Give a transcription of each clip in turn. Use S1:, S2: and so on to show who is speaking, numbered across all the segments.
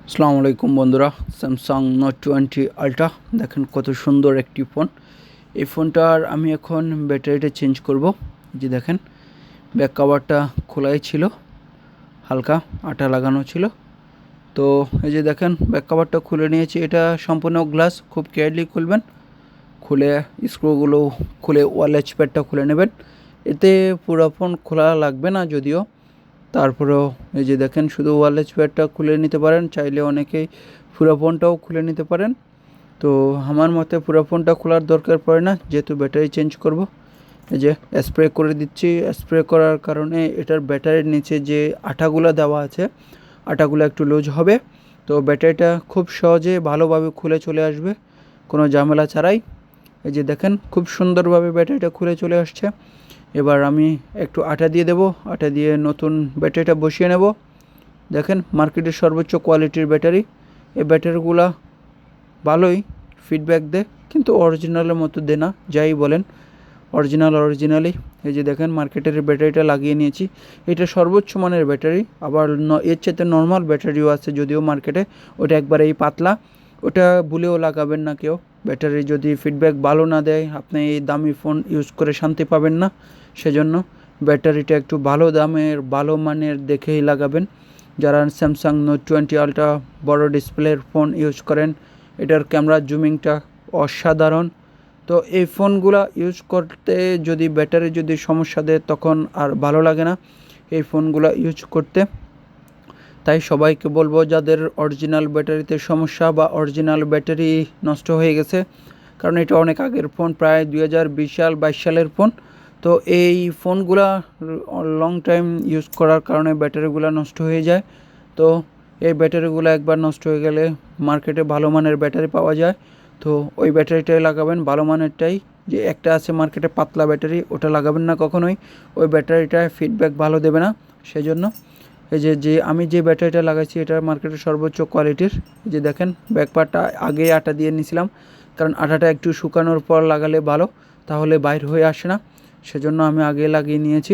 S1: আসসালামু আলাইকুম বন্ধুরা, স্যামসাং নোট 20 আলট্রা দেখেন কত সুন্দর একটি ফোন। এই ফোনটার আমি এখন ব্যাটারিটা চেঞ্জ করব। যে দেখেন ব্যাক কভারটা খোলাই ছিল, হালকা আঠা লাগানো ছিল। তো এই যে দেখেন ব্যাক কভারটা খুলে নিয়েছি, এটা সম্পূর্ণ গ্লাস, খুব কেয়ারলি খুলবেন। খুলে স্ক্রুগুলো খুলে ওয়ালেজ প্যাডটা খুলে নেবেন। এতে পুরো ফোন খোলা লাগবে না যদিও, তারপরেও এই যে দেখেন শুধু ওয়ালেজ প্যাডটা খুলে নিতে পারেন, চাইলে অনেকেই পুরো ফোনটাও খুলে নিতে পারেন। তো আমার মতে পুরো ফোনটা খোলার দরকার পড়ে না, যেহেতু ব্যাটারি চেঞ্জ করব। এই যে স্প্রে করে দিচ্ছি, স্প্রে করার কারণে এটার ব্যাটারির নিচে যে আঠাগুলো দেওয়া আছে, আঠাগুলো একটু লুজ হবে। তো ব্যাটারিটা খুব সহজে ভালোভাবে খুলে চলে আসবে, কোনো ঝামেলা ছাড়াই। এই যে দেখেন খুব সুন্দরভাবে ব্যাটারিটা খুলে চলে আসছে। এবার আমি একটু আটা দিয়ে দেব, আটা দিয়ে নতুন ব্যাটারিটা বসিয়ে নেব। দেখেন মার্কেটের সর্বোচ্চ কোয়ালিটির ব্যাটারি। এই ব্যাটারিগুলা ভালোই ফিডব্যাক দেয়, কিন্তু অরিজিনালের মতো দেয় না, যাই বলেন অরিজিনালি। এই যে দেখেন মার্কেটের ব্যাটারিটা লাগিয়ে নিয়েছি, এটা সর্বোচ্চ মানের ব্যাটারি। আবার এর চাইতে নর্মাল ব্যাটারিও আছে যদিও মার্কেটে, ওটা একবারেই পাতলা, ওটা ভুলেও লাগাবেন না কেউ। ব্যাটারি যদি ফিডব্যাক ভালো না দেয়, আপনি এই দামি ফোন ইউজ করে শান্তি পাবেন না। সেজন্য ব্যাটারিটা একটু ভালো দামের ভালো মানের দেখেই লাগাবেন। যারা স্যামসাং নোট 20 আলট্রা বড় ডিসপ্লের ফোন ইউজ করেন, এটার ক্যামেরা জুমিংটা অসাধারণ। তো এই ফোনগুলো ইউজ করতে যদি ব্যাটারি যদি সমস্যা দেয়, তখন আর ভালো লাগে না এই ফোনগুলো ইউজ করতে। তাই সবাইকে বলবো, যাদের অরিজিনাল ব্যাটারিতে সমস্যা বা অরিজিনাল ব্যাটারি নষ্ট হয়ে গেছে, কারণ এটা অনেক আগের ফোন, প্রায় 2020 সাল 22 সালের ফোন। তো এই ফোনগুলা লং টাইম ইউজ করার কারণে ব্যাটারিগুলো নষ্ট হয়ে যায়। তো এই ব্যাটারিগুলো একবার নষ্ট হয়ে গেলে মার্কেটে ভালো মানের ব্যাটারি পাওয়া যায়, তো ওই ব্যাটারিটাই লাগাবেন, ভালো মানেরটাই। যে একটা আছে মার্কেটে পাতলা ব্যাটারি, ওটা লাগাবেন না কখনোই, ওই ব্যাটারিটায় ফিডব্যাক ভালো দেবে না। সেজন্য এই যে আমি যে ব্যাটারিটা লাগাইছি, এটা মার্কেটের সর্বোচ্চ কোয়ালিটির। এই যে দেখেন ব্যাকপার্টটা আগেই আটা দিয়ে নিয়েছিলাম, কারণ আটাটা একটু শুকানোর পর লাগালে ভালো, তাহলে বাইর হয়ে আসে না। সেজন্য আমি আগে লাগিয়ে নিয়েছি।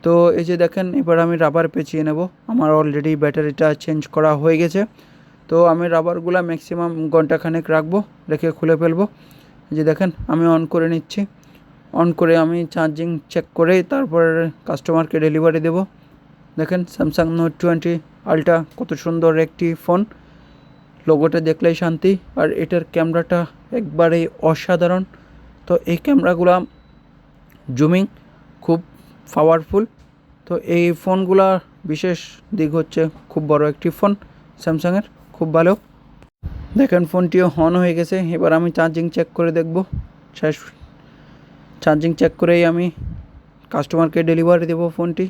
S1: তো এই যে দেখেন এবার আমি রাবার পেঁচিয়ে নেব। আমার অলরেডি ব্যাটারিটা চেঞ্জ করা হয়ে গেছে। তো আমি রাবারগুলা ম্যাক্সিমাম ঘন্টাখানেক রাখবো, রেখে খুলে ফেলবো। এই যে দেখেন আমি অন করে নিচ্ছি, অন করে আমি চার্জিং চেক করে তারপর কাস্টমারকে ডেলিভারি দেব। দেখেন স্যামসাং নোট 20 আলট্রা কত সুন্দর একটি ফোন, লোগোটা দেখলেই শান্তি। আর এটার ক্যামেরাটা একবারেই অসাধারণ। তো এই ক্যামেরাগুলো জুমিং খুব পাওয়ারফুল। তো এই ফোনগুলার বিশেষ দিক হচ্ছে খুব বড় একটি ফোন স্যামসাংয়ের, খুব ভালো। দেখেন ফোনটিও অন হয়ে গেছে, এবার আমি চার্জিং চেক করে দেখব। শেষ চার্জিং চেক করেই আমি কাস্টমারকে ডেলিভারি দেবো ফোনটি।